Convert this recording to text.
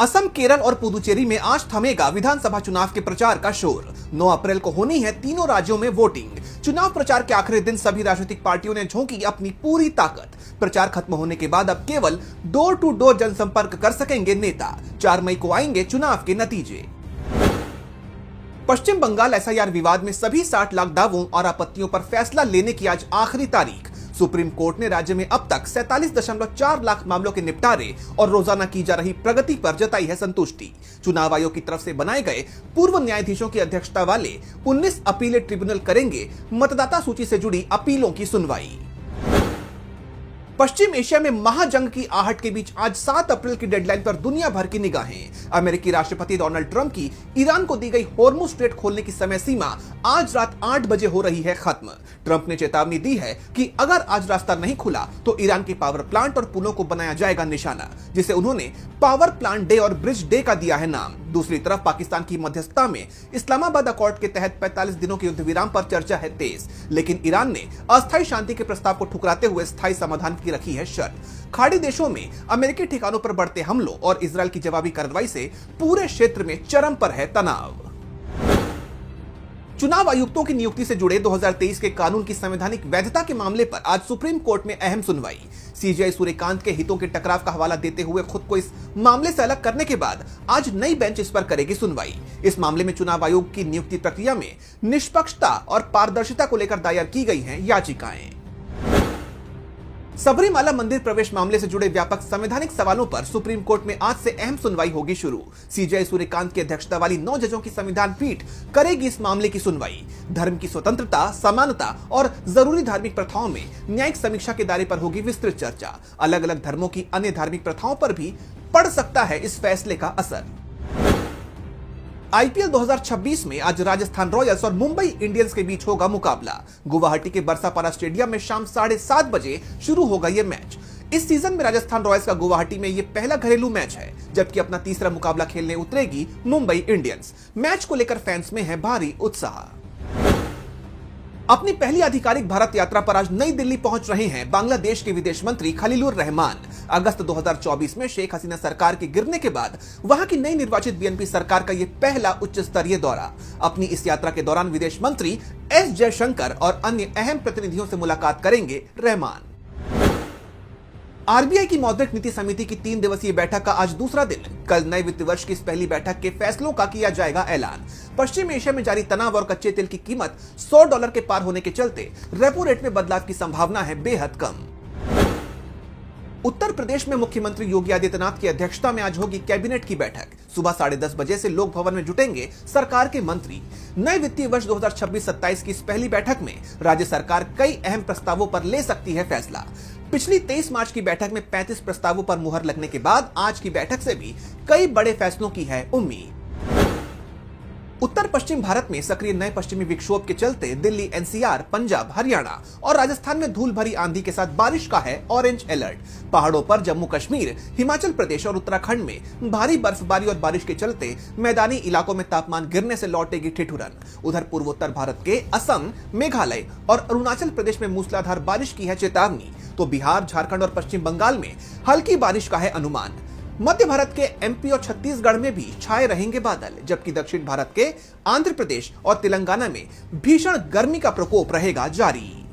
असम, केरल और पुदुचेरी में आज थमेगा विधानसभा चुनाव के प्रचार का शोर। 9 अप्रैल को होनी है तीनों राज्यों में वोटिंग। चुनाव प्रचार के आखिरी दिन सभी राजनीतिक पार्टियों ने झोंकी अपनी पूरी ताकत। प्रचार खत्म होने के बाद अब केवल डोर टू डोर जनसंपर्क कर सकेंगे नेता। 4 मई को आएंगे चुनाव के नतीजे। पश्चिम बंगाल एसआईआर विवाद में सभी 60 लाख दावों और आपत्तियों पर फैसला लेने की आज आखिरी तारीख। सुप्रीम कोर्ट ने राज्य में अब तक 47.4 लाख मामलों के निपटारे और रोजाना की जा रही प्रगति पर जताई है संतुष्टि। चुनाव आयोग की तरफ से बनाए गए पूर्व न्यायाधीशों की अध्यक्षता वाले 19 अपीलेट ट्रिब्यूनल करेंगे मतदाता सूची से जुड़ी अपीलों की सुनवाई। पश्चिम एशिया में महाजंग की आहट के बीच आज 7 अप्रैल की डेडलाइन पर दुनिया भर की निगाहें। अमेरिकी राष्ट्रपति डोनाल्ड ट्रंप की ईरान को दी गई होर्मुज स्ट्रेट खोलने की समय सीमा आज रात 8 बजे हो रही है खत्म। ट्रंप ने चेतावनी दी है कि अगर आज रास्ता नहीं खुला तो ईरान के पावर प्लांट और पुलों को बनाया जाएगा निशाना, जिसे उन्होंने पावर प्लांट डे और ब्रिज डे का दिया है नाम। दूसरी तरफ पाकिस्तान की मध्यस्थता में इस्लामाबाद अकॉर्ड के तहत 45 दिनों के युद्ध विराम पर चर्चा है तेज, लेकिन ईरान ने अस्थायी शांति के प्रस्ताव को ठुकराते हुए स्थायी समाधान की रखी है शर्त। खाड़ी देशों में अमेरिकी ठिकानों पर बढ़ते हमलों और इजरायल की जवाबी कार्रवाई से पूरे क्षेत्र में चरम पर है तनाव। चुनाव आयुक्तों की नियुक्ति से जुड़े 2023 के कानून की संवैधानिक वैधता के मामले पर आज सुप्रीम कोर्ट में अहम सुनवाई। सीजेआई सूर्यकांत के हितों के टकराव का हवाला देते हुए खुद को इस मामले से अलग करने के बाद आज नई बेंच इस पर करेगी सुनवाई। इस मामले में चुनाव आयोग की नियुक्ति प्रक्रिया में निष्पक्षता और पारदर्शिता को लेकर दायर की गई हैं याचिकाएं। सबरीमाला मंदिर प्रवेश मामले से जुड़े व्यापक संवैधानिक सवालों पर सुप्रीम कोर्ट में आज से अहम सुनवाई होगी शुरू। सीजेआई सूर्यकांत की अध्यक्षता वाली 9 जजों की संविधान पीठ करेगी इस मामले की सुनवाई। धर्म की स्वतंत्रता, समानता और जरूरी धार्मिक प्रथाओं में न्यायिक समीक्षा के दायरे पर होगी विस्तृत चर्चा। अलग अलग धर्मों की अन्य धार्मिक प्रथाओं पर भी पड़ सकता है इस फैसले का असर। आईपीएल 2026 में आज राजस्थान रॉयल्स और मुंबई इंडियंस के बीच होगा मुकाबला। गुवाहाटी के बरसापारा स्टेडियम में शाम 7:30 बजे शुरू होगा यह मैच। इस सीजन में राजस्थान रॉयल्स का गुवाहाटी में यह पहला घरेलू मैच है, जबकि अपना तीसरा मुकाबला खेलने उतरेगी मुंबई इंडियंस। मैच को लेकर फैंस में है भारी उत्साह। अपनी पहली आधिकारिक भारत यात्रा पर आज नई दिल्ली पहुंच रहे हैं बांग्लादेश के विदेश मंत्री खलीलुर रहमान। अगस्त 2024 में शेख हसीना सरकार के गिरने के बाद वहां की नई निर्वाचित बीएनपी सरकार का यह पहला उच्च स्तरीय दौरा। अपनी इस यात्रा के दौरान विदेश मंत्री एस जयशंकर और अन्य अहम प्रतिनिधियों से मुलाकात करेंगे रहमान। आरबीआई की मौद्रिक नीति समिति की 3 दिवसीय बैठक का आज दूसरा दिन। कल नए वित्त वर्ष की इस पहली बैठक के फैसलों का किया जाएगा ऐलान। पश्चिम एशिया में जारी तनाव और कच्चे तेल की कीमत $100 के पार होने के चलते रेपो रेट में बदलाव की संभावना है बेहद कम। उत्तर प्रदेश में मुख्यमंत्री योगी आदित्यनाथ की अध्यक्षता में आज होगी कैबिनेट की बैठक। सुबह 10:30 बजे से लोक भवन में जुटेंगे सरकार के मंत्री। नए वित्तीय वर्ष 2026-27 की इस पहली बैठक में राज्य सरकार कई अहम प्रस्तावों पर ले सकती है फैसला। पिछली 23 मार्च की बैठक में 35 प्रस्तावों पर मुहर लगने के बाद आज की बैठक से भी कई बड़े फैसलों की है उम्मीद। उत्तर पश्चिम भारत में सक्रिय नए पश्चिमी विक्षोभ के चलते दिल्ली, एनसीआर, पंजाब, हरियाणा और राजस्थान में धूल भरी आंधी के साथ बारिश का है ऑरेंज अलर्ट। पहाड़ों पर जम्मू कश्मीर, हिमाचल प्रदेश और उत्तराखंड में भारी बर्फबारी और बारिश के चलते मैदानी इलाकों में तापमान गिरने से लौटेगी ठिठुरन। उधर पूर्वोत्तर भारत के असम, मेघालय और अरुणाचल प्रदेश में मूसलाधार बारिश की है चेतावनी, तो बिहार, झारखंड और पश्चिम बंगाल में हल्की बारिश का है अनुमान। मध्य भारत के एमपी और छत्तीसगढ़ में भी छाए रहेंगे बादल, जबकि दक्षिण भारत के आंध्र प्रदेश और तेलंगाना में भीषण गर्मी का प्रकोप रहेगा जारी।